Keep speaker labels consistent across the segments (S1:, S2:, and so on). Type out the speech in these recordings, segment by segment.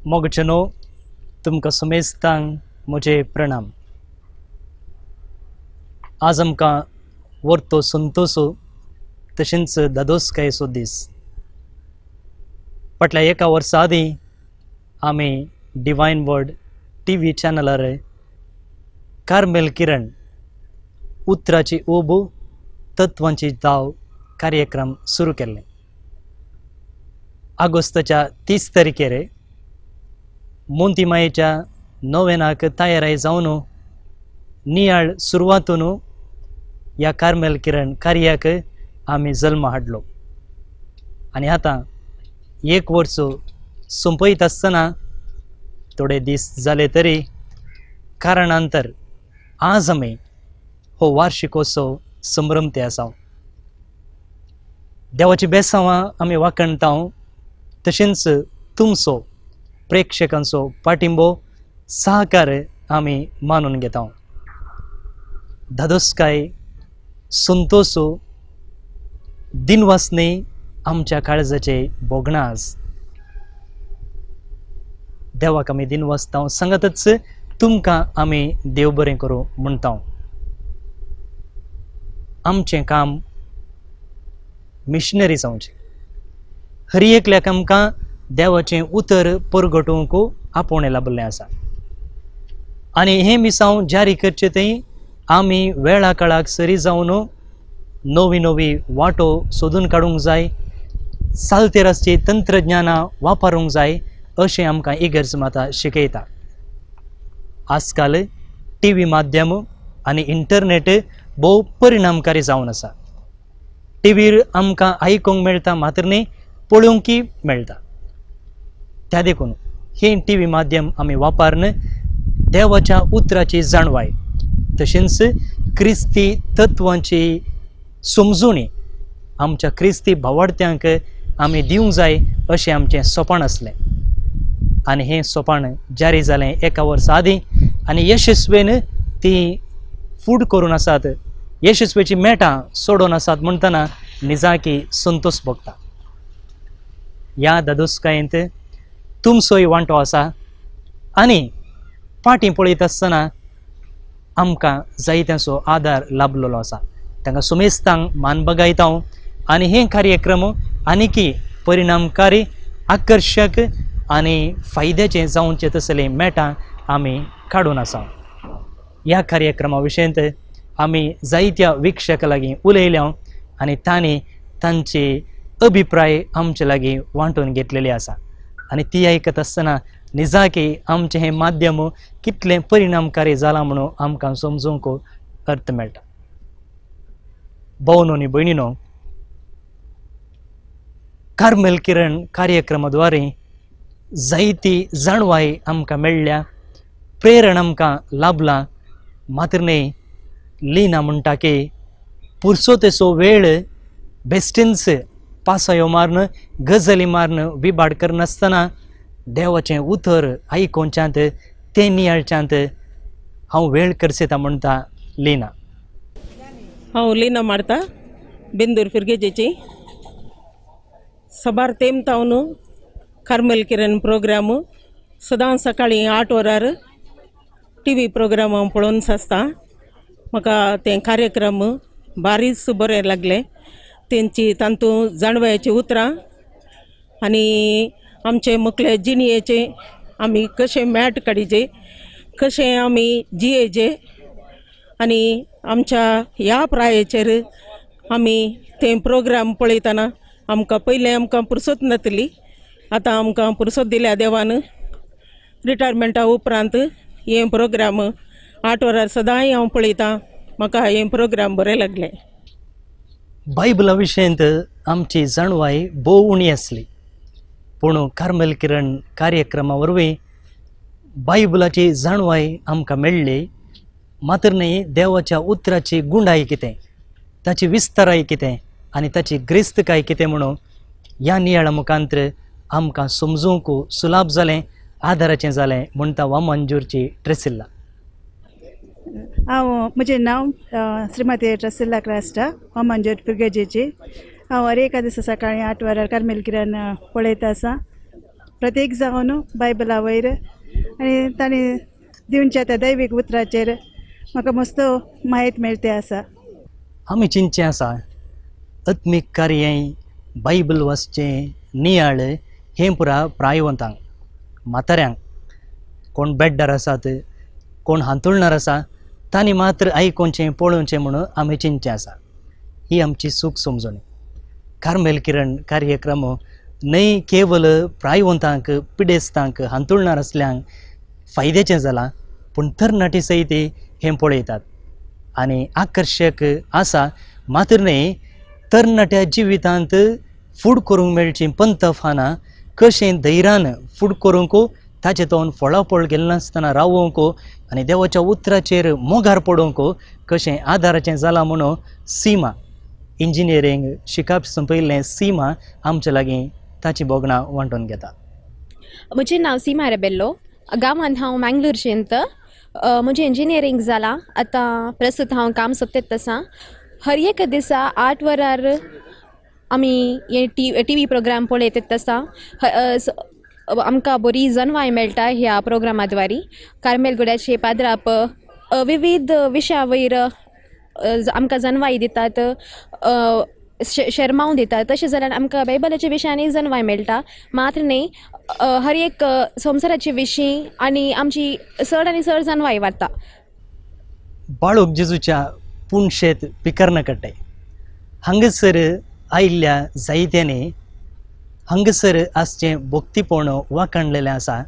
S1: मोगचनो तुमकां सुमेस्तांक म्हजे प्रणाम। आज आमकां वर्तो संतोसो तशेंच दादोसकायेचो दीस। फाटल्या एका वर्सा आदीं आमी डिवायन वर्ड TV चॅनलार कार्मेल किरण उतराची ओब तत्वांची दाव कार्यक्रम सुरू केल्ले। ऑगस्टच्या 30 तारखेर मोंती मायेच्या नोवेनाक तयाराय जावन नियाळ सुरवातून ह्या कार्मेल किरण कार्याक आमी जल्म हाडलो आनी आतां एक वर्स संपयत आसतना थोडे दीस जाले तरी कारणांतर आज आमी हो वार्षिकोत्सव संभ्रमते आसा। देवाची बेसांवां आमी वाखणटाव तशेंच तुमचो प्रेक्षकांचो पाठिंबो सहकार आमी मानून घेता। दादोसकाय संतोसो दिनवासने आमच्या काळजाचे बोगणाज। देवाक आमी दिनवासता सांगतच तुमकां आमी देव बरें करूं म्हणटा। आमचें काम मिशनरी जावचें। हर एकल्याक आमकां देवाचें उतर परगटोवंक आपोवणें लाभलें आसा आनी हें मिसांव जारी करचें थंय आमी वेळा काळाक सरी जावन नवी नवी वाटो सोदून काडूंक जाय, सालते रस्ते तंत्रज्ञानां वापरूंक जाय अशें आमकां इगर्ज माता शिकयता। आजकाल TV माध्यम आनी इंटरनेट भोव परिणामकारी जावन आसा। टीव्हीर आमकां आयकूंक मेळटा मात्र न्ही पळोवंकय मेळटा। त्या देखून हे TV माध्यम आमी वापरन देवाच्या उतराची जाणवाय तशेंच क्रिस्ती तत्वांची समजुणी आमच्या क्रिस्ती भावार्थ्यांक आमी दिवंक जाय अशें आमचें सोपान आसलें आनी हें सोपान जारी जालें एका वर्सा आदीं आनी यशस्वेन ती फूड करून आसात, यशस्वेची मेटां सोडून आसात म्हणटना निजाकी संतोष भोगता। ह्या दादोसकायेंत तुमचोय वांटो आसा आनी फाटीं पळयत आसतना आमकां जायत्यांचो आदार लाभलेलो आसा। तांकां सुमेस्तांक मान बगायता आनी हे कार्यक्रम आनीकी परिणामकारी आकर्शक आनी फायद्याचें जावचें तसलें मेटां आमी काडून आसा। ह्या कार्यक्रमा विशयंत आमी जायत्या विक्षकां लागीं उलयल्या आनी तांणी तांचे अभिप्राय आमचे लागीं वांटून घेतलेले आसा आनी ती आयकत आसतना निजाकी आमचें हें माध्यम कितलें परिणामकारी जालां म्हणून आमकां समजूंक अर्थ मेळटा। भोवनो आनी भयणीनो, कार्मेल किरण कार्यक्रमाद्वारे जायती जाणवाय आमकां मेळ्ळ्या, प्रेरण आमकां लाभला मात्र न्ही लिना म्हणटा की पुरसोतेचो वेळ बेस्टेन्स पासयो मारन गजाली मारन विभाड करनासतना देवाचें उतर आयकोवच्यांत तें नियाळच्यांत हांव वेळ करसेता म्हणटा लिना।
S2: हांव लिना मारता बेंदूर फिरगेजेची सबार तेमतावन कार्मेल किरण प्रोग्राम सदां सकाळीं 8 वरार TV प्रोग्राम पळोवन आसता। म्हाका ते कार्यक्रम बारीच बरें लागले। तेंची तांतूं जाणवायाची उतरां आनी आमचे मुखले जिणयेचे आमी कशें मेट काडीचे, कशें आमी जियेचे आनी आमच्या ह्या प्रायेचेर आमी ते प्रोग्राम पळयतना आमकां पयलें आमकां पुरसत नातली, आतां आमकां पुरसत दिल्या देवान। रिटायरमेंटा उपरांत हे प्रोग्राम 8 वरार सदांय हांव पळयतां। म्हाका हे प्रोग्राम बरें लागले।
S1: बायबला विशयंत आमची जाणवाय भोव उणी आसली पूण कार्मेल किरण कार्यक्रमा वरवीं बायबलाची जाणवाय आमकां मेळ्ळी मात्र न्ही देवाच्या उतराची गुंडाय कितें, ताची विस्ताराय कितें आनी ताची ग्रिस्तकाय कितें म्हणून ह्या नियाळा मुखांतर आमकां समजूंक सुलाभ जालें, आदाराचें जालें म्हणटा वामंजूरची ट्रेसिल्ला।
S3: म्हजें नांव श्रीमती ट्रेसिल्ला क्रास्टा वामंजूर फिरगेजेची। हांव हर एका दिसा सकाळीं 8 वरार कार्मेल किरण पळयता आसा प्रत्येक जावन बायबला वयर आनी तांणी दिवच्या त्या दैवीक उतराचेर म्हाका मस्त माहीत मेळटे आसा.
S1: आमी चिंतचें आसा आत्मीक कार्य बायबल वाचचें नियाळ हें पुरा प्रायवंतांक म्हाताऱ्यांक कोण बेड्डार आसात कोण हांतुळणार आसा तांणी मात्र आयकोवचें पळोवचें म्हणून आमी चिंतचें आसा. ही आमची सूख समजणी. कार्मेल किरण कार्यक्रम न्हय केवल प्रायवंतांक पिडेस्तांक हांतुळणार असल्यांक फायद्याचें जालां पूण तरणाटी सयत हें पळयतात आनी आकर्शक आसा. मात्र न्हय तरणाट्या जिवितांत फूड करूंक मेळची पंत फाना कशें धैर्यान फूड करूंक ताचे तोंड फळाफळ गेलें नासतना रावोवंक आनी देवाच्या उतराचेर मोगार पडोवंक कशें आदाराचें जालां म्हणून सीमा इंजिनियरींग शिकप संपयल्लें सीमा आमचे लागीं ताची बोगणां वांटून घेता.
S4: म्हजें नांव सीमा रेबेल्लो. गांवांत हांव मँगलोरचेंत. म्हजें इंजिनियरींग जालां. आतां प्रस्तुत हांव काम सोदतें आसां. हर एक दिसा 8 वरार आमी हे टी व्ही प्रोग्राम पळयतात आसा. आमकां बरी जनवाय मेळटा ह्या प्रोग्रामा द्वारे. कार्मेल गुड्याचे पाद्राप विविध विशया वयर आमकां जनवाय दितात, शर्माव दितात. तशें जाल्यार आमकां बायबलाच्या विशयांनी जनवाय मेळटा. मात्र न्ही हर एक संवसाराचे विशीं आनी आमची चड आनी चड जनवाय वाडटा.
S1: बाळूक जेजूच्या पुणशेत पिकर्णकट्टे हांगसर आयिल्ल्या जायत्यांनी हांगसर आसचें भक्तीपण वाखणलेलें आसा.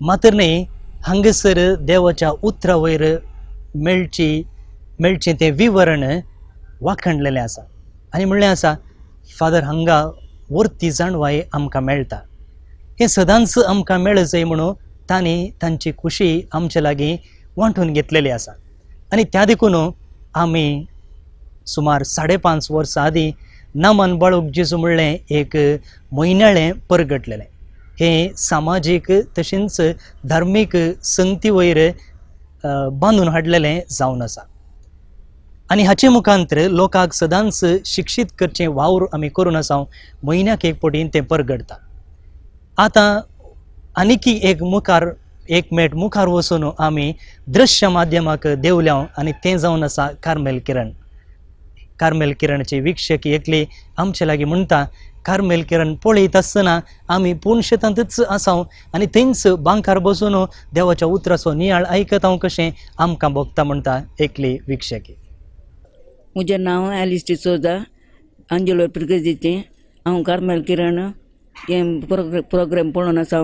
S1: मात्र न्ही हांगसर देवाच्या उतरा वयर मेळचें तें विवरण वाखणलेलें आसा. आनी म्हणलें आसा फादर हांगा वर्ती जाणवाय आमकां मेळटा. हें सदांच आमकां मेळ जाय म्हणून तांणी तांची खुशी आमचे लागीं वांटून घेतलेली आसा. आनी त्या देखून आमी सुमार 5.5 वर्सां आदीं नामान बाळूक जेजू म्हणलें एक म्हयन्याळें परगटलेलें. हें सामाजीक तशेंच धार्मीक संगती वयर बांदून हाडलेलें जावन आसा. आनी हाचे मुखांतर लोकांक सदांच शिक्षीत करचें वावर आमी करून आसा. म्हयन्याक एक पटीन तें परगडटा. आतां आनीक एक मेट मुखार वचून आमी दृश्य माध्यमाक देवल्या आनी तें जावन आसा कार्मेल किरण. कार्मेल किरणचे वीक्षक एकले आमचे लागीं म्हणटा कार्मेल किरण पळयत आसतना आमी पुणशेतांतच आसा आनी थंयच बांकार बसून देवाच्या उतराचो नियाळ आयकत हांव कशें आमकां भोगता म्हणटा एकली वीक्षकी.
S5: म्हजें नांव ॲलिस डिसोजा, आंजेलो पिरगजेचें. हांव कार्मेल किरण हें प्रोग्राम पळोवन आसा.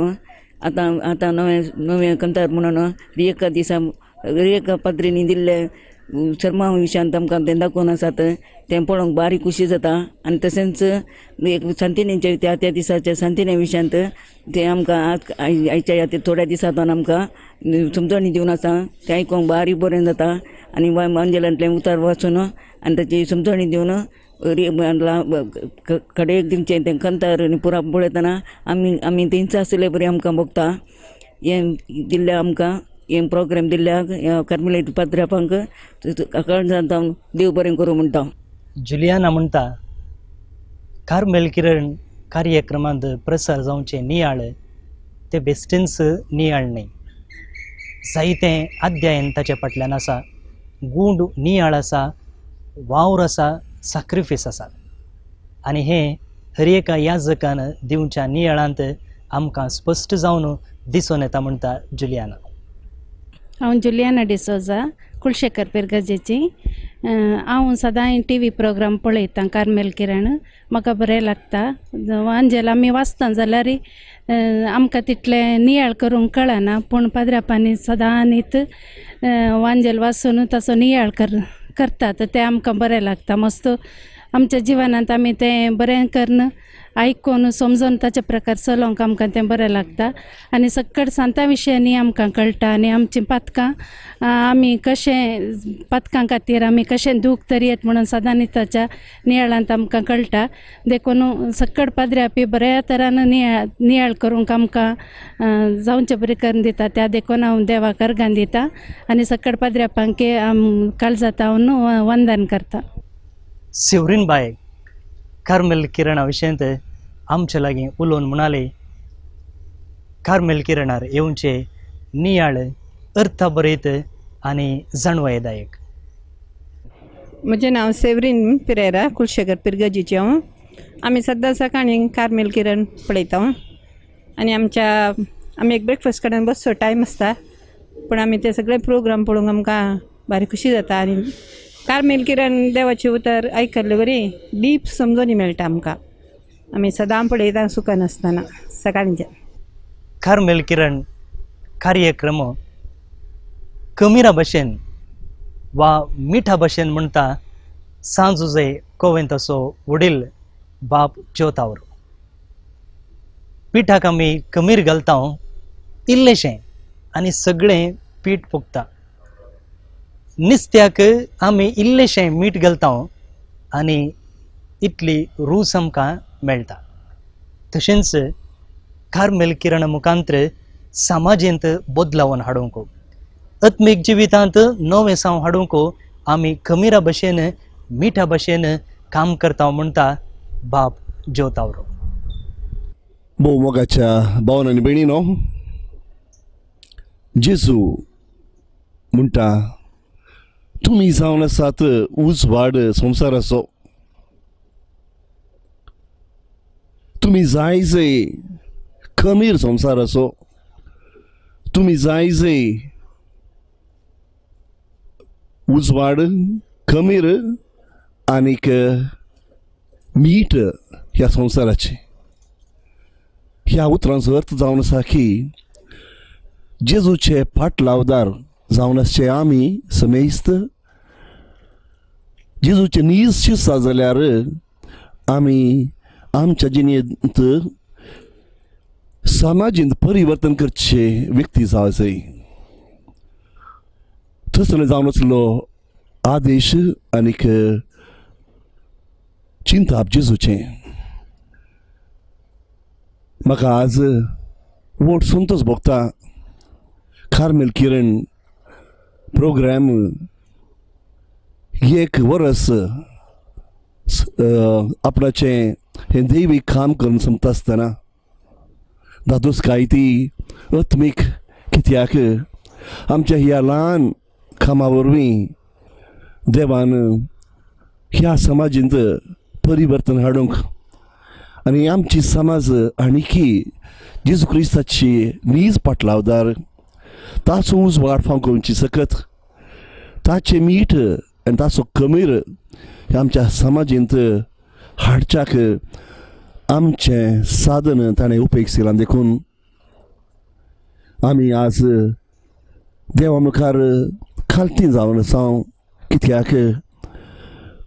S5: आतां नवे कंतार म्हणून रियेका पाद्रीनी दिल्ले शर्मा विशयांत आमकां तें दाखोवन आसात. तें पळोवंक बारी खुशी जाता. आनी तशेंच एक सांतिनेच्या त्या दिसाच्या सांतिने विशयांत तें आमकां आयच्या ह्या थोड्या दिसांतून आमकां समजणी दिवन आसा. तें आयकूंक बारी बरें जाता. आनी अंजलांतलें उतार वाचून आनी ताची समजणी दिवन कडेक दिवचें तें कंतार पुरा पळयतना आमी थंयच आसले बरें आमकां भोगता. हें दिल्लें आमकां हें प्रोग्राम दिल्ल्याक कार्मेलीट पाद्रापांक कळजांत हांव देव बरें करूं म्हणटा.
S1: जुलियाना म्हणटा कार्मेल किरण कार्यक्रमांत प्रसार जावचें नियाळ तें बेश्टेंच नियाळ न्हय. जायतें अध्यायन ताचे फाटल्यान आसा. गूंड नियाळ आसा, वावर आसा, सॅक्रिफीस आसा. आनी हें हर एका याजकान दिवच्या नियाळांत आमकां स्पश्ट जावन दिसून येता म्हणटा जुलियाना.
S6: हांव जुलियाना डिसोजा, कुलशेखर पिरगजेची. हांव सदां टी व्ही प्रोग्राम पळयतां कार्मेल किरण. म्हाका बरें लागता. अंजल आमी वाचता जाल्यार आमकां तितलें नियाळ करूंक कळना पूण पाद्रापांनी सदां न्हीत वांजल वाचून ताचो नियाळ करतात. तें आमकां बरें लागता. मस्त आमच्या जिवनांत आमी तें बरें करून आयकून समजून ताचे प्रकार चलोवंक आमकां तें बरें लागता. आनी सक्कड सांतां विशयांनी आमकां कळटा. आनी आमचीं पातकां आमी कशें पातकां खातीर आमी कशें दूख तरयेत म्हणून सदां ताच्या नियाळांत आमकां कळटा. देखून सक्कड पाद्र्यापी बऱ्या तरान नियाळ करूंक आमकां जावचें बरें करून दिता. त्या देखून हांव देवाक अर्गां दिता आनी सक्कड पाद्र्यापांक काळजांत हांव वंदन करता.
S1: सिवरीन कार्मेल किरणा विशयंत आमचे लागीं उलोवन म्हणाले कार्मेल किरणार येऊनचे नियाळ अर्थभरीत आणि जाणवायदायक.
S7: म्हजें नांव सेवरीन पिरेरा कुलशेकर पिरगजीचें हांव. आमी सद्दां सकाळीं कार्मेल किरण पळयता आनी आमी एक ब्रेकफास्ट कडेन बसचो टायम आसता, पूण आमी ते सगळे प्रोग्राम पळोवंक आमकां भारी खुशी जाता. आनी कार्मेल किरण देवाचें उतर आयकल्ले बरी डीप समजोनी मेळटा आमकां. आमी सदां पळयता सुखान आसतना सकाळींचे.
S1: कार्मेल किरण कार्यक्रम कमिरा भशेन वा मिठा भशेन म्हणटा सांजुजे कोवें तसो वडील बाप जेवतावर. पिठाक आमी कमीर घालता इल्लेशें आनी सगळें पीठ फुगता. नुस्त्याक आमी इल्लेशें मीठ घालता आनी इतली रूच आमकां मेळटा. तशेंच कार्मेल किरण मुखांत्र समाजींत बदलावन हाडूंक, आत्मीक जिवितांत नवें साव हाडूंक आमी कमिरा भशेन मिठा भशेन काम करता म्हणटा बाप जेवतावर.
S8: भोव मोगाच्या भावन आनी भयणीनो, जेजू म्हणटा तुमी जावन आसात उजवाड संवसाराचो. तुमी जायजे खमीर संवसाराचो. तुमी जायजे उजवाड खमीर आनीक मीठ ह्या संवसाराचे. ह्या उतरांचो अर्थ जावन आसा की जेजूचे पाटलावदार जावन आसचे आमी समेस्त. जेजूचे नीज शिरसा जाल्यार आमी आमच्या जिणेंत समाजींत परिवर्तन करचे व्यक्ती जावचे. थंयसर जावन आसलो आदेश आनीक चिंताप जेजूचें. म्हाका आज व्हड संतोश भोगता. कार्मेल किरण प्रोग्राम एक वर्स आपणाचें हें दैवीक काम करून संपता आसतना दादोसकाय ती आत्मीक, कित्याक आमच्या ह्या ल्हान कामा वरवीं देवान ह्या समाजींत परिवर्तन हाडूंक आनी आमची समाज आनीकी जेजू क्रिस्ताची नीज पाटलावदार ताचो उजवाड फांकोवची सकत ताचें मीठ आनी ताचो खमीर आमच्या समाजींत हाडच्याक आमचें साधन ताणें उपेग देखून आमी आज देवा मुखार खालती जावन आसा. कित्याक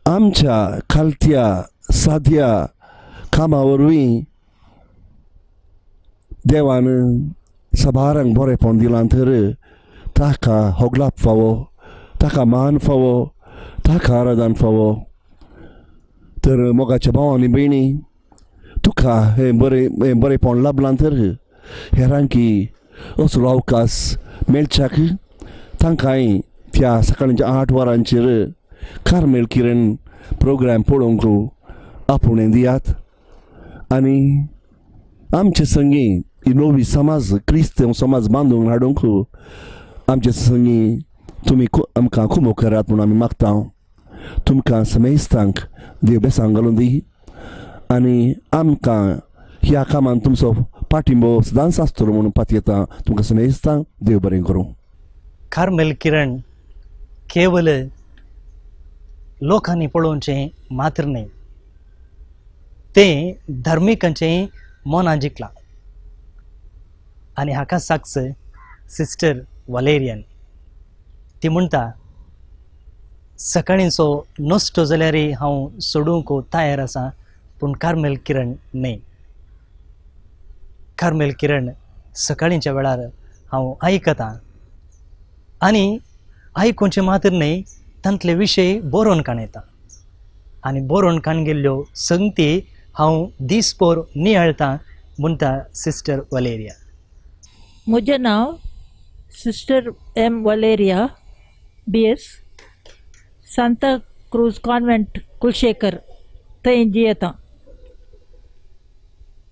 S8: आमच्या खालत्या साद्या कामा वरवीं देवान सबारांक बरेंपण दिलां तर ताका होगलाप फावो, ताका मान फावो, ताका आराधन फावो. तर मोगाच्या भाव आनी भयणी, तुका हें बरेंपण लाभलां तर हेरांकी असलो अवकाश मेळच्याक तांकांय त्या सकाळच्या 8 वरांचेर कार्मेल किरण प्रोग्राम पळोवंक आपुणें दियात. आनी आमचे संगी ही नवी समाज क्रिस्तांव समाज बांदूंक हाडूंक आमचे संगी तुमी आमकां खूब करात म्हणून आमी मागता. तुमकां समेस्तांक देव बेसांग घालून दी आनी आमकां ह्या कामान तुमचो पाठिंबो सदांच आसतलो म्हणून पातयेता. तुमकां समेस्तांक देव बरें करूं.
S1: कार्मेल किरण केवल लोकांनी पळोवचें मात्र न्ही, तें धार्मिकांचें मनां जिखलां. आनी हाका साक्ष सिस्टर वलेरियन. ती म्हणटा सकाळींचो नश्ट जाल्यारय हांव सोडूंक तयार आसा, पूण कार्मेल किरण न्ही. कार्मेल किरण सकाळींच्या वेळार हांव आयकतां आनी आयकूंचें मात्र न्ही, तांतले विशय बरोवन काणयता आनी बरोवन काण गेल्ल्यो संगती हांव दिसभर नियाळतां म्हणटा सिस्टर वलेरिया.
S9: म्हजें नांव sister M Valeria BS, Santa Cruz convent Kulshekar थंय जियेतां.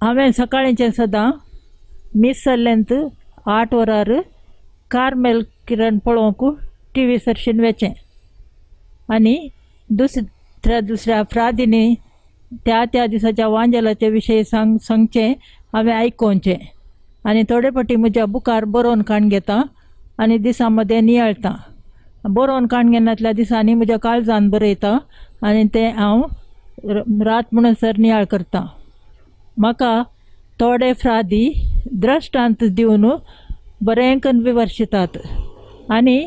S9: हांवें सकाळींचें सदां मिस जाल्लेंत 8 वरार कार्मेल किरण पळोवंक TV सर्शीन वेचें आनी दुसऱ्या फ्रादिनी त्या दिसाच्या वांजेलाचे विशयी सांगचें हांवें आयकोवचें आनी थोडे फावटी म्हज्या बुकार बरोवन काण घेता आनी दिसां मदें नियाळटा. बरोवन काण घेनातल्या दिसांनी म्हज्या काळजान बरयता आनी तें हांव रात म्हणसर नियाळ करता. म्हाका थोडे फ्रादी दृश्टांत दिवन बरें करून विवर्शितात आनी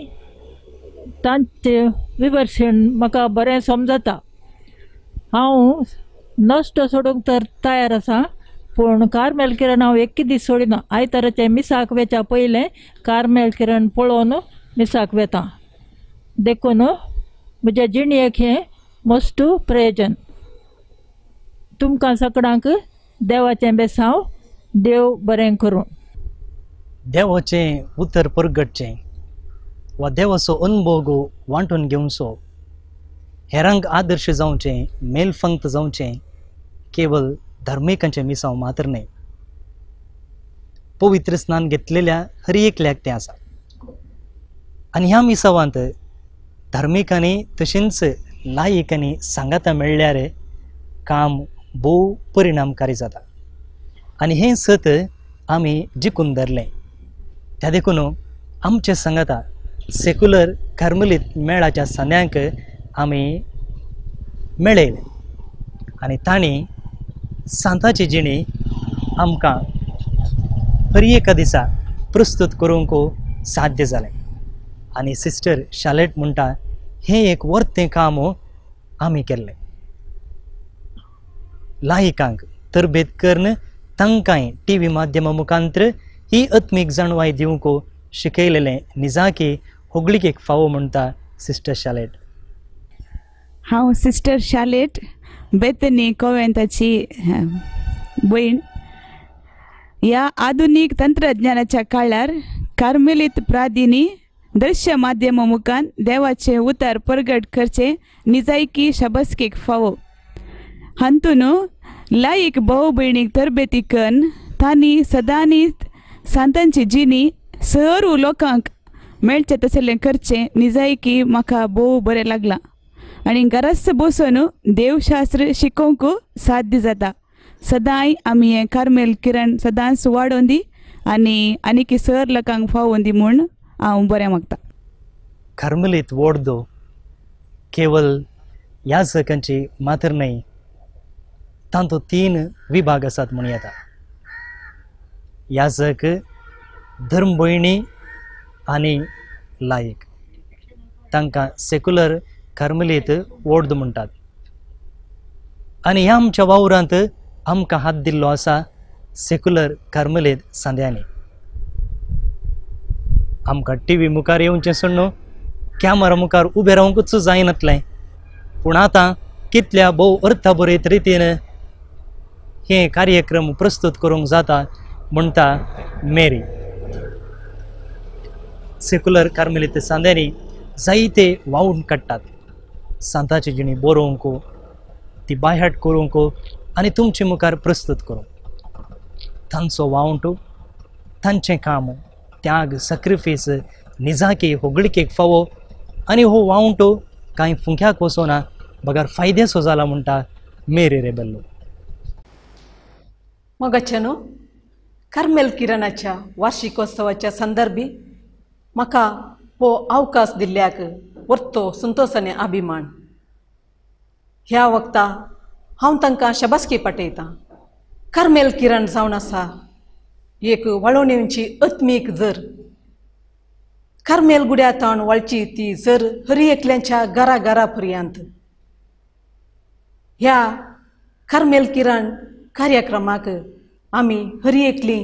S9: तांचे विवर्शण म्हाका बरें समजता. हांव नश्ट सोडूंक तर तयार आसा, पूण कार्मेल किरण हांव एक दीस सोडिना. आयताराचे मिसाक वेच्या पयलें कार्मेल किरण पळोवन मिसाक वेता. देखून म्हज्या जिणयेक हें मस्त प्रयोजन. तुमकां सगळ्यांक देवाचें बेसांव. देव बरें करूं.
S1: देवाचें उतर परगटचें वा देवाचो अनुभव वांटून घेवचो, हेरांक आदर्श जावचें, मेलफंक्त जावचें केवळ धार्मिकांचें मिसांव मात्र न्हय. पवित्र स्नान घेतलेल्या हर एकल्याक तें आसा. आनी ह्या मिसावांत धार्मिकांनी तशेंच लायिकांनी सांगाता मेळ्ळ्यार काम भोव परिणामकारी जाता. आनी हें सत आमी जिखून धरलें. त्या देखून आमचे सांगाता सेक्युलर कार्मेलीत मेळाच्या संद्यांक आमी मेळयले आनी तांणी सांताची जिणी आमकां हर एका दिसा प्रस्तुत करूंक साध्य जालें. आनी सिस्टर शालेट म्हणटा हें एक वर्तें काम आमी केल्लें. लायिकांक तरबेत करून तांकांय TV माध्यमा मुखांतर ही आत्मीक जाणवाय दिवंक शिकयलेलें निजाकी होगलीक एक फावो म्हणटा सिस्टर शालेट.
S10: हांव सिस्टर शालेट, बेतनी कॉवेंताची भयण. ह्या आधुनीक तंत्रज्ञानाच्या काळार कार्मेलीत प्रादिनी दृश्य माध्यमा मुखान देवाचे उतर परगट करचे निजायकी शाबसकेक फावो. हातून लायक भाऊ भयणीक तरबेती करून तांणी सदांच सांतांची जिणी सर्व लोकांक मेळचे तसलें करचें निजायकी म्हाका भोव बरें लागलां. आनी घरास बसून देवशास्त्र शिकोवंक साध्य जाता. सदांय आमी हें कार्मेल किरण सदांच वाडोवन दी आनी सर लोकांक फावोवन दी म्हूण हांव बरें मागता.
S1: कार्मेलीत वोर्दो केवळ याजकांची मात्र न्हय, तांचो 3 विभाग आसात म्हूण येता. याजक, धर्म भयणी आनी लायक. तांकां सेक्युलर कार्मेलीत वोर्द म्हणटात. आनी ह्या आमच्या वावरांत आमकां हात दिल्लो आसा सेक्युलर कार्मेलीत सांद्यांनी. आमकां TV मुखार येवचें सोडून कॅमेरा मुखार उबें रावंकूच जायनातलें, पूण आतां कितल्या भोव अर्थाभरीत रितीन हे कार्यक्रम प्रस्तुत करूंक जाता म्हणटा मेरी. सेक्युलर कार्मेलीत सांद्यांनी जायते वावून काडटात. सांताची जिणी बरोवंक, ती बायहाट करूंक आनी तुमचे मुखार प्रस्तुत करूंक. तांचो वावंट, तांचें काम, त्याग, सॅक्रिफीस निजाकी होगळीक फावो. आनी हो वावंट कांय फुंक्याक वचोना, बगार फायद्याचो जाला म्हणटा मेरी रेबेल्लो.
S11: मोगाचेनो कार्मेल किरणाच्या वार्षिकोत्सवाच्या संदर्भी म्हाका हो अवकाश दिल्ल्याक वर्तो संतोष आनी अभिमान. ह्या वक्ता हांव तांकां शबासकी पाठयतां. कार्मेल किरण जावन आसा एक वळोवणेची आत्मीक जर. कार्मेल गुड्यातावन वळची ती जर हर एकल्याच्या घरा पर्यंत. ह्या कार्मेल किरण कार्यक्रमाक आमी हर एकली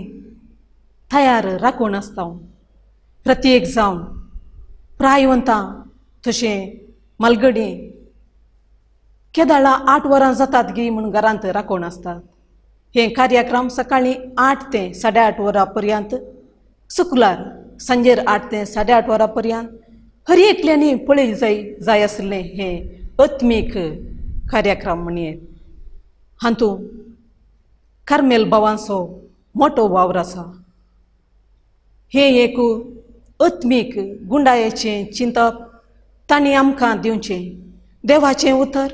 S11: तयार राखून आसता. प्रत्येक जावन प्रायवंतां तशें मलगडी केदाळा 8 वरां जातात गी म्हूण घरांत राखून आसतात. हे कार्यक्रम सकाळीं 8 ते 8:30 वरां पर्यंत, शुक्रार सांजेर 8 ते 8:30 वरां पर्यंत हर एकल्यांनी पळय जाय आसलें हे आत्मीक कार्यक्रम म्हणये. हातूंत कार्मेल भावांचो मोठो वावर आसा. हे एक आत्मीक गुंडायेचें चिंतप तांणी आमकां दिवचें. देवाचें उतर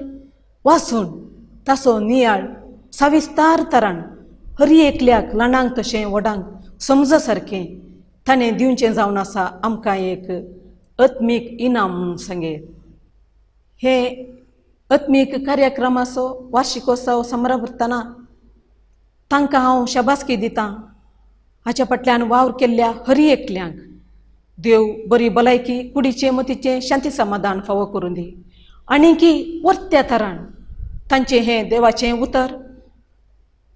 S11: वाचून ताचो नियाळ सविस्तार तरान हर एकल्याक ल्हानांक तशें व्हडांक समज सारकें ताणें दिवचें जावन आसा आमकां एक आत्मीक इनाम म्हणून सांगेत. हे आत्मीक कार्यक्रमाचो वार्षिकोत्सव समारंभातना तांकां हांव शाबासकी दितां. हाच्या फाटल्यान वावर केल्ल्या हर एकल्यांक देव बरी भलायकी कुडीचे मतीचें शांती समाधान फावो करून दी आनी की वर्त्या तरान तांचें हें देवाचें उतर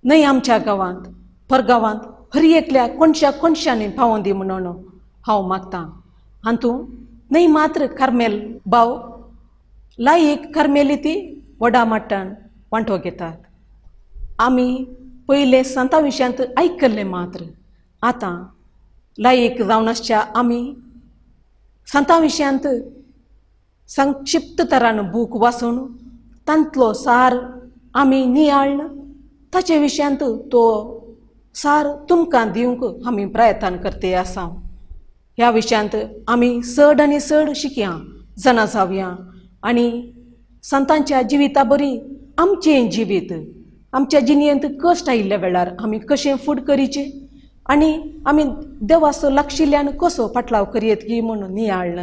S11: न्हय आमच्या गांवांत परगांवांत हर एकल्या कोणशांनी फावोन दी म्हणून हांव मागतां. हातूंत न्हय मात्र कार्मेल भाव लायक कार्मेलिती व्हडा मट्टान वांटो घेतात. आमी पयले संतां विशयांत आयकल्लें मात्र आतां लायक जावन आसच्या आमी संतां विशयांत संक्षिप्त तरान बूक वाचून तांतलो सार आमी नियाळ ताचे विशयांत तो सार तुमकां दिवंक आमी प्रयत्न करते आसा. ह्या विशयांत आमी चड आनी चड शिकया जाणा जावया आनी संतांच्या जिविता बरी आमचें जिवीत आमच्या जिणेंत कश्ट आयिल्ल्या वेळार आमी कशें फूड करीचें आनी आमी देवाचो लागशिल्ल्यान कसो फाटलाव करियेत की म्हणून नियाळन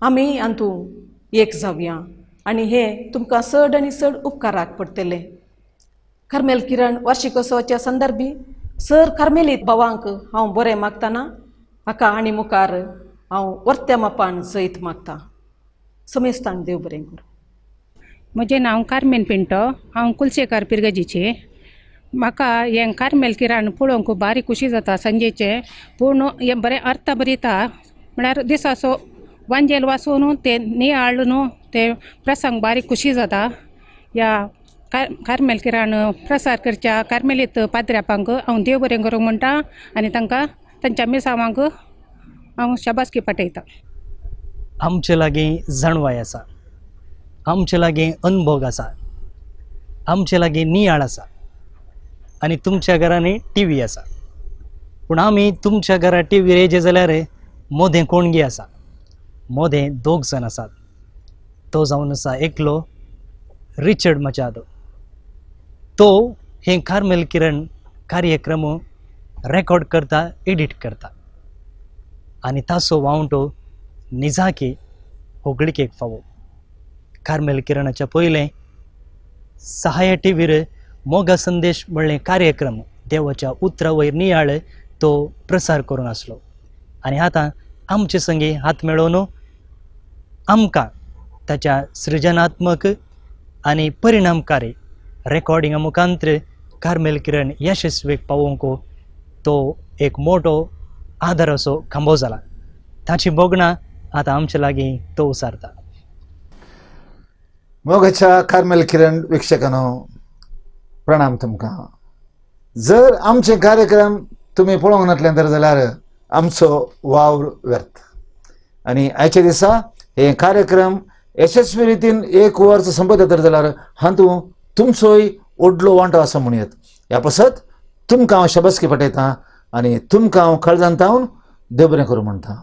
S11: आमी हातूंत एक जावया आनी हे तुमकां चड आनी चड उपकाराक पडटले. कार्मेल किरण वार्षिकोत्सवाच्या संदर्भी सर कार्मेलीत भावांक हांव बरें मागतना हाका आनी मुखार हांव वर्त्या मापान जैत मागतां. समेस्तान देव बरें करूं.
S12: म्हजें नांव कार्मेन पिंटो. हांव कुलशेकर पिरगजीचें. म्हाका हें कार्मेल किराण पळोवंक बारी खुशी जाता सांजेचें. पूण हें बरें अर्थ बरयता म्हळ्यार दिसाचो वांजेल वाचून ते नियाळ न्हू ते प्रसंग बारी खुशी जाता. ह्या कार्मेल किराण प्रसार करच्या कार्मेलीत पाद्र्यापांक हांव देव बरें करूंक म्हणटा आनी तांकां तांच्या मिसावांक हांव शाबासकी पाठयतां.
S1: आमचे लागीं जाणवाय आसा, आमचे लागीं अनुभव आसा, आमचे लागीं नियाळ आसा आनी तुमच्या घरांनी टीव्ही आसा. पूण आमी तुमच्या घरा टीव्ही रेजे जाल्यार मोदें कोणगी आसा. मोदें 2 जण आसात. तो जावन आसा एकलो रिचर्ड मचादो. तो हे कार्मेल किरण कार्यक्रम रेकॉर्ड करता, एडिट करता आनी ताचो वावंटो निजाकी होगळीकेक फावो. कार्मेल किरणाच्या पयलें सहाय्य टीव्हीर मोगा संदेश म्हणलें कार्यक्रम देवाच्या उतरा वयर नियाळ तो प्रसार करून आसलो आनी आतां आमचे संगी हात मेळोवन आमकां ताच्या सृजनात्मक आनी परिणामकारी रेकॉर्डिंगा मुखांत्र कार्मेल किरण यशस्वीक पावोवंक तो एक मोठो आदार असो खांबो जाला. ताची बोगणां आतां आमचे लागीं तो उसारता.
S13: मोगाच्या कार्मेल किरण वीक्षकांनो, प्रणाम तुमकां. जर आमचे कार्यक्रम तुमी पळोवंक नातले तर जाल्यार आमचो वावर व्यर्थ. आनी आयच्या दिसा हे कार्यक्रम यशस्वी रितीन 1 वर्स संपयता तर जाल्यार हातूंत तुमचोय व्हडलो वांटो आसा म्हणयात. ह्या पासत तुमकां हांव शाबासकी पाठयतां आनी तुमकां हांव काळजांतावन देव बरें करूं म्हणटा.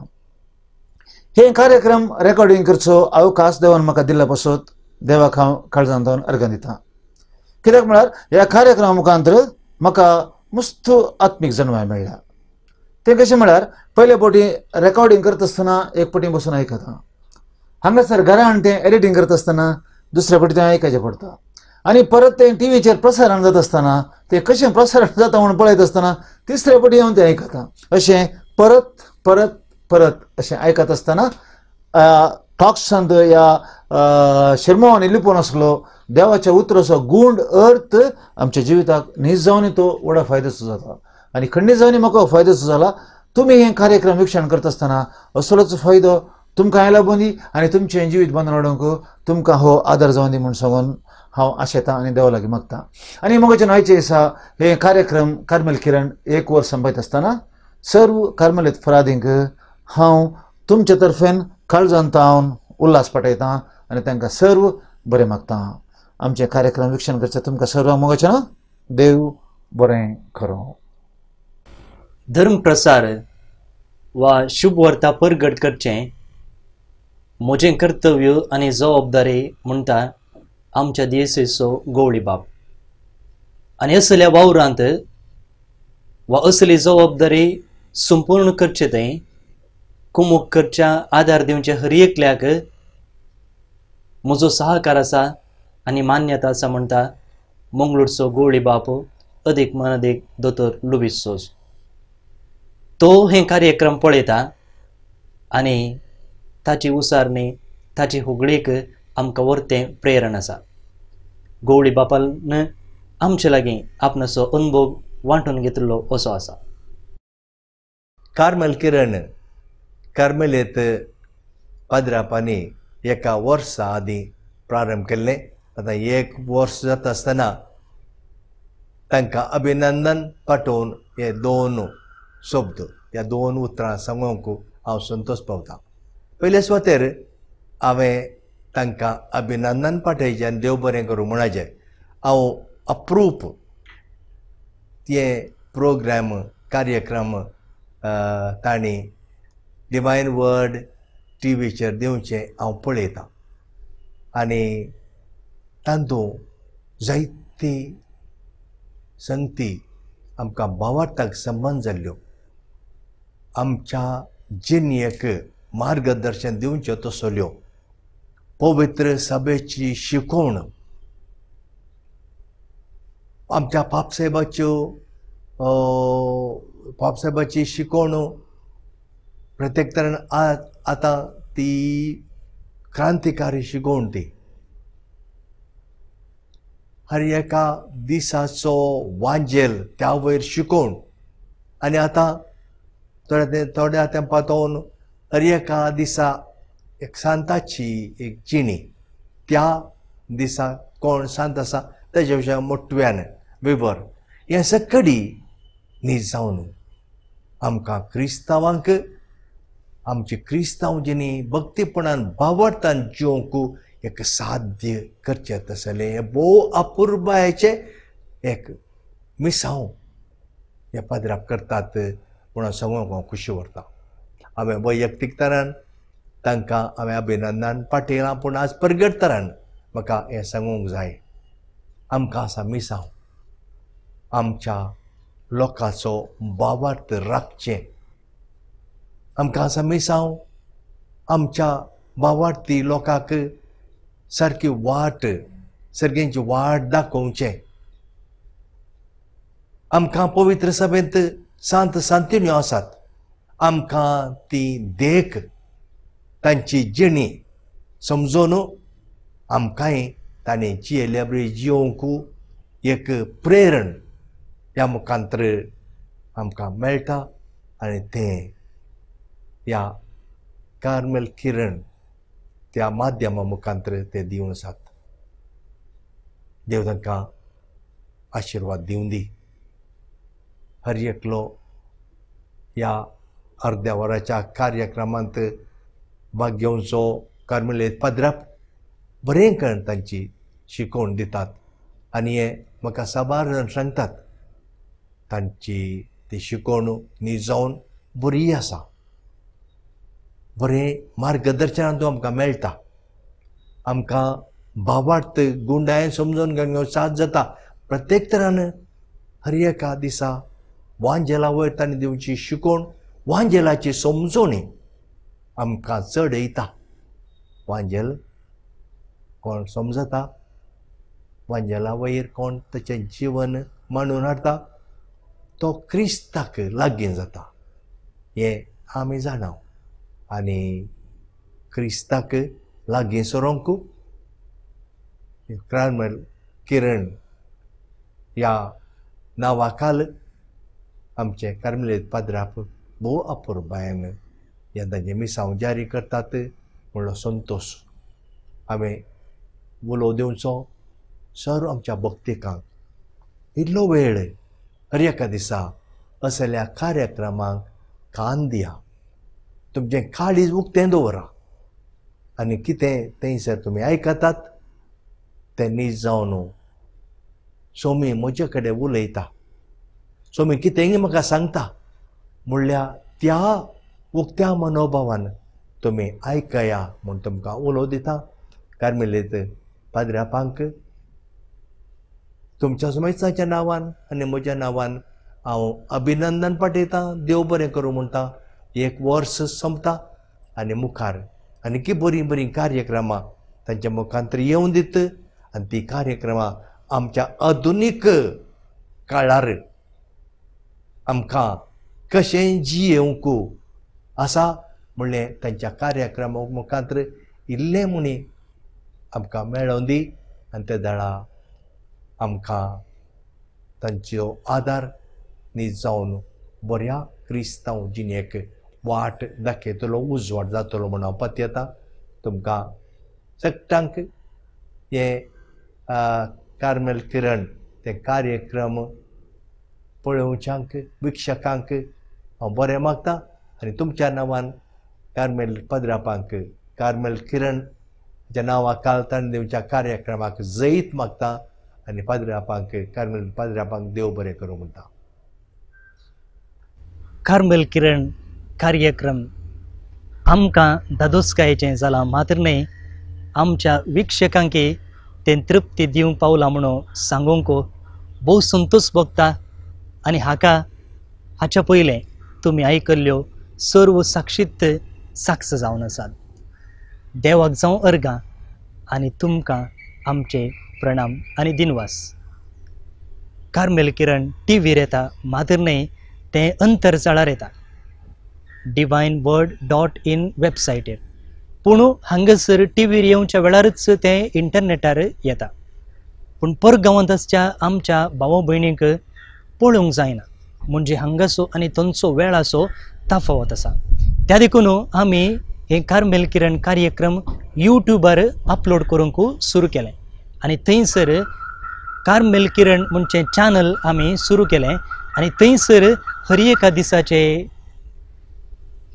S13: हे कार्यक्रम रेकॉर्डिंग करचो अवकाश देवान म्हाका दिल्ल्या पासत देवाक हांव काळजांतावन अर्घ्य दितां. कित्याक म्हळ्यार ह्या कार्यक्रमा मुखांतर म्हाका मस्त आत्मीक जणवाय मेळ्ळ्या. तें कशें म्हळ्यार पयले फावटी रेकॉर्डिंग करता आसतना एक फावटी बसून आयकता. हांगासर घरांत तें एडिटींग करता आसतना दुसऱ्या फावटी तें आयकचें पडटा आनी परत तें टीव्हीचेर प्रसारण जाता आसतना तें कशें प्रसारण जाता म्हणून पळयता आसतना तिसऱ्या फावटी हांव तें आयकतां. अशें परत परत परत अशें आयकत आसतना टॉक्सांत ह्या शिरमोवांनी लिपोवन आसलो देवाच्या उतराचो गूंड अर्थ आमच्या जिविताक न्हीज जावनी तो व्हडा फायद्याचो जाता आनी खंडीत जावनी म्हाका फायद्याचो जाला. तुमी हे कार्यक्रम विक्षण करता आसतना असलोच फायदो तुमकां आयला बंदी आनी तुमचें जिवीत बंद वाडोवंक तुमकां हो आदार जावं दी म्हूण सांगून हांव आशेतां आनी देवा लागीं मागतां. आनी मोगाच्या न्हयचे दिसा हे कार्यक्रम कार्मेल किरण 1 वर्स संपयता आसतना सर्व कार्मेलीत फरादींक हांव तुमचे तर्फेन काळजांतावन उल्हास पाठयतां आनी तांकां सर्व बरें मागतां. आमचे कार्यक्रम विक्षण करचे तुमकां सर्वांक मोगाचें देव बरें करूं.
S1: धर्म प्रसार वा शुभ वार्ता परगट करचें म्हजें कर्तव्य आनी जबाबदारी म्हणटा आमच्या दियेसेचो गवळी बाब. आनी असल्या वावरांत वा असली जबाबदारी संपूर्ण करचे थंय कुमूक करच्या आदार दिवचे हर एकल्याक म्हजो सहकार आसा आनी मान्यता आसा म्हणटा मंगळूरचो गवळी बाप अदीक मनदीक दोतोर लुईस सोज. तो हे कार्यक्रम पळयता आनी ताची उसारणी ताची होगळीक आमकां व्हरतें प्रेरण आसा. गवळी बापान आमचे लागीं आपणाचो अनुभव वांटून घेतिल्लो असो आसा.
S14: कार्मेल किरण कार्मेलीत पाद्रापांनी एका वर्सा आदीं प्रारंभ केल्लें. आतां 1 वर्स जाता आसतना तांकां अभिनंदन पाठोवन हे 2 शब्द ह्या 2 उतरां सांगूंक हांव संतोश पावतां. पयले सुवातेर हांवें तांकां अभिनंदन पाठयचें आनी देव बरें करूं म्हणाचें. हांव अप्रूप ते प्रोग्राम कार्यक्रम तांणी डिवायन वर्ड टीव्हीचेर दिवचें हांव पळयतां आनी तातूंत जायती संगती आमकां भावार्थाक संबंद जाल्ल्यो आमच्या जिणेक मार्गदर्शन दिवच्यो तसल्यो पवित्र सभेची शिकवण आमच्या पापसाहेबाची शिकवण प्रत्येक तरेन आतां ती क्रांतिकारी शिकवण ती हर एका दिसाचो वांजेल त्या वयर शिकवण आनी आतां थोड्या तेंपातून हर एका दिसा एक सांताची एक जिणी त्या दिसा कोण सांत आसा तेजे विशयी मोठव्यान विवर हें सकडी न्ही जावन आमकां क्रिस्तांवांक आमची क्रिस्तांव जिणी भक्तीपणान भावार्थान जिवंक एक साध्य करचें तसलें हें भोव अपुर्बायेचें एक मिसांव हे पाद्राप करतात म्हणून सांगूंक हांव खुशी व्हरतां. हांवें वैयक्तीक तरान तांकां हांवें अभिनंदन पाठयलां पूण आज परगट तरान म्हाका हें सांगूंक जाय. आमकां आसा मिसांव आमच्या लोकांचो भावार्थ राखचें. आमकां आसा मिसांव आमच्या भावार्थी लोकांक सारकी वाट सर्गेंची वाट दाखोवचें. आमकां पवित्र सभेंत सांत सांतिण्यो आसात आमकां ती देख तांची जिणी समजून आमकांय तांणी जियेल्या बरी जिवंक एक प्रेरण ह्या मुखांतर आमकां मेळटा आनी तें ह्या कार्मेल किरण त्या माध्यमा मुखांतर ते दिवन आसात. देव तांकां आशिर्वाद दिवन दी. हर एकलो ह्या अर्द्या वराच्या कार्यक्रमांत भाग घेवचो कार्मेलीत पाद्राप बरें करून तांची शिकवण दितात आनी हे म्हाका साबार जाण सांगतात तांची ती शिकवण न्ही जावन बरी आसा. बरें मार्गदर्शन आमकां मेळटा. आमकां भावार्थ गुंडायेन समजून घेवंक साथ जाता. प्रत्येक तरान हर एका दिसा वांजेला वयर तांणी दिवची शिकवण वांजेलाची समजोणी आमकां चड येता. वांजेल कोण समजता वांजेला वयर कोण ताचें जिवन मांडून हाडटा तो क्रिस्ताक लागीं जाता हें आमी जाणाव आनी क्रिस्ताक लागीं सरोंक कार्मेल किरण ह्या नांवा खाल आमचे कार्मेलीत पाद्राप भोव अपुर्बायेन हे तांचे मिसांव जारी करतात म्हणलो संतोश. हांवें उलो दिवचो सर्व आमच्या भक्तिकांक इल्लो वेळ हर एका दिसा असल्या कार्यक्रमांक कान दिया. तुमचें काळीज उक्तें दवरा आनी कितें थंयसर तुमी आयकतात तें न्ही जावन सोमी म्हजे कडेन उलयता सोमी कितेंय म्हाका सांगता म्हणल्यार त्या उक्त्या मनोभावान तुम्ही आयकया म्हूण तुमकां उलो दिता कार्मेलीत पाद्र्यापांक तुमच्या सुमेसाच्या नांवान आनी म्हज्या नांवान हांव अभिनंदन पाठयतां देव बरें करूं म्हणटा एक वर्स सोंपता आनी मुखार आनीक बरीं बरीं कार्यक्रमां तांच्या मुखांतर येवन दित आनी ती कार्यक्रमां आमच्या आधुनीक काळार आमकां कशें जियेवंक आसा म्हणलें तांच्या कार्यक्रमा मुखांतर इल्लें मुणी आमकां मेळोवन दी आनी त्या दाळा आमकां तांचो आदार न्ही जावन बऱ्या क्रिस्तांव जिणेक वाट दाखयतलो उजवाड जातलो म्हूण हांव पत्यता तुमकां सगळ्यांक हे कार्मेल किरण ते कार्यक्रम पळोवच्यांक विक्षकांक हांव बरें मागतां आनी तुमच्या नांवान कार्मेल पाद्रापांक कार्मेल किरणच्या नांवा कालतान दिवच्या कार्यक्रमाक जैत मागतां आनी पाद्रापांक कार्मेल पाद्रापांक देव बरें करूं म्हणटा.
S1: कार्मेल किरण कार्यक्रम आमकां दादोसकायेचें जालां मात्र न्ही आमच्या विक्षकांकी तें तृप्ती दिवंक पावलां म्हणून सांगूंक भोव संतोश भोगता आनी हाच्या पयलें तुमी आयकल्ल्यो सर्व साक्षीत साक्ष जावन आसात. देवाक जावं अर्गां आनी तुमकां आमचे प्रणाम आनी दिनवास. कार्मेल किरण टीव्हीर येता मात्र न्ही तें अंतरजाळार येता divineWord.in वेबसायटीर पूण हांगासर टीव्हीर येवच्या वेळारच तें इंटरनेटार येता पूण परगांवांत आसच्या आमच्या भावा भयणींक पळोवंक जायना म्हणजे हांगासो आनी तांचो वेळाचो ताफावत आसा. त्या देखून आमी हे कार्मेल किरण कार्यक्रम यूट्यूबार अपलोड करूंक सुरू केलें आनी थंयसर कार्मेल किरण म्हणचे चॅनल आमी सुरू केलें आनी थंयसर हर एका दिसाचे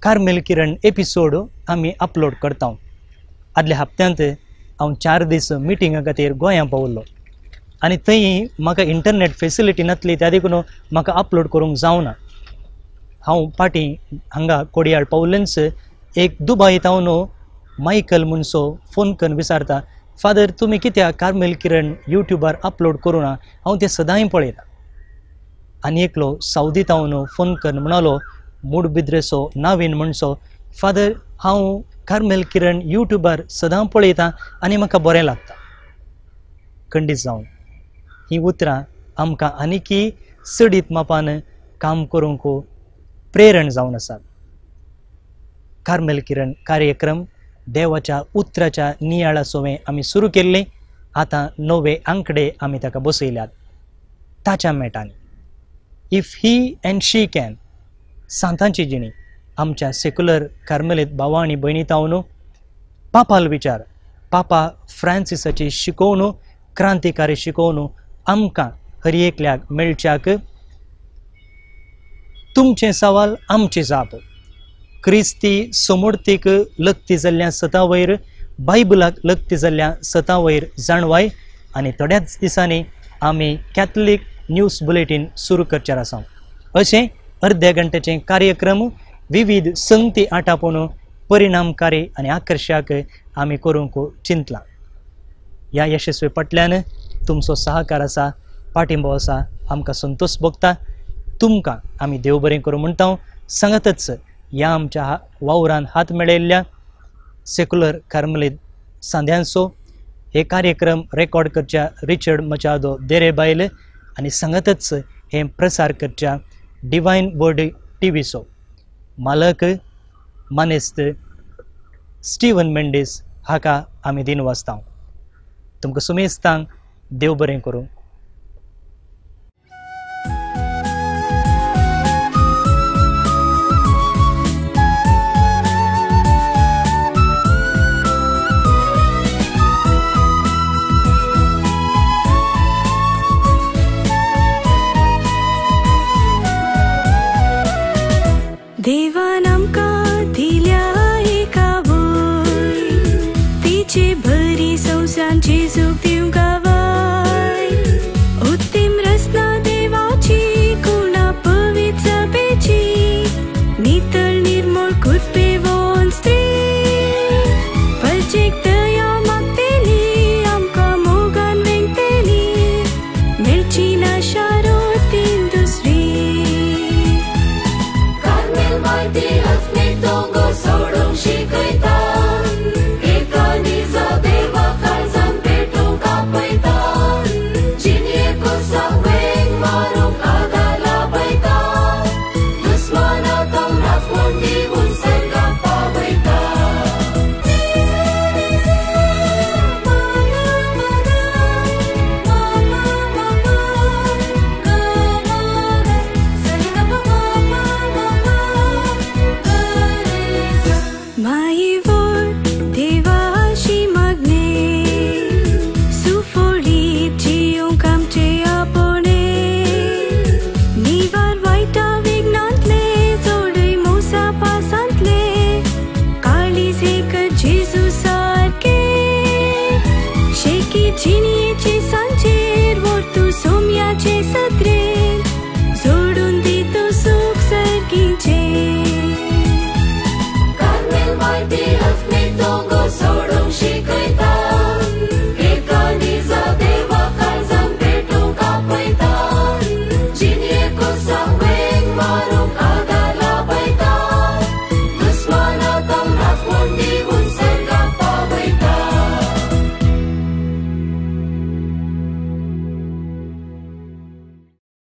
S1: कार्मेल किरण एपिसोड आमी अपलोड करता. आदल्या हप्त्यांत हांव 4 दीस मिटिंगा खातीर गोंयां पावल्लो आनी थंय म्हाका इंटरनेट फेसिलिटी नासली त्या देखून म्हाका अपलोड करूंक जावना. हांव फाटीं हांगा कोडयाळ पावलेंच एक दुबायतावन मायकल म्हणसो फोन करून विचारता फादर तुमी कित्याक कार्मेल किरण यूट्यूबार अपलोड करूं ना. हांव तें सदांय पळयता. आनी एकलो सावदीतावन फोन करून म्हणालो मूडबिद्रेचो नावीन म्हणसो फादर हांव कार्मेल किरण यूट्यूबार सदां पळयतां आनी म्हाका बरें लागता. खंडीत जावन ही उतरां आमकां आनीकय चडीत मापान काम करूंक प्रेरण जावन आसात. कार्मेल किरण कार्यक्रम देवाच्या उतराच्या नियाळा सोवें आमी सुरू केल्लें. आतां नवे आंकडे आमी ताका बसयल्यात ताच्या मेटांनी. If he and she can सांतांची जिणी आमच्या सेक्युलर कार्मेलीत भावां आनी भयणी तावन पापाल विचार पापा फ्रांसिसाची शिकोवन क्रांतिकारी शिकोवन आमकां हर एकल्याक मेळच्याक तुमचे सवाल आमची जाप क्रिस्ती समोर्तीक लक्ती जाल्ल्या सता वयर बायबलाक लक्ती जाल्ल्या सता वयर जाणवाय आनी थोड्याच दिसांनी आमी कॅथलीक न्यूज बुलेटीन सुरू करचेर आसा. अशें अर्ध्या घंटेचे कार्यक्रम विविध संगती आटापून परिणामकारी आनी आकर्शक आमी करूंक चिंतलां. ह्या यशस्वी पटल्यान तुमचो सहकार आसा पाठिंबो आसा आमकां संतोश भोगता. तुमकां आमी देव बरें करूं म्हणटा. सांगतच ह्या आमच्या वावरान हात मेळयल्ल्या सेक्युलर कार्मेलीत सांद्यांचो हे कार्यक्रम रेकॉर्ड करच्या रिचर्ड मचादो देरेबायल आनी सांगतच हे प्रसार करच्या डिवायन वर्ड टीव्हीचो मालक मानेस्त स्टीवन मेंडीस हाका आमी दिनवासता. तुमकां सुमेस्तांक देव बरें करूं.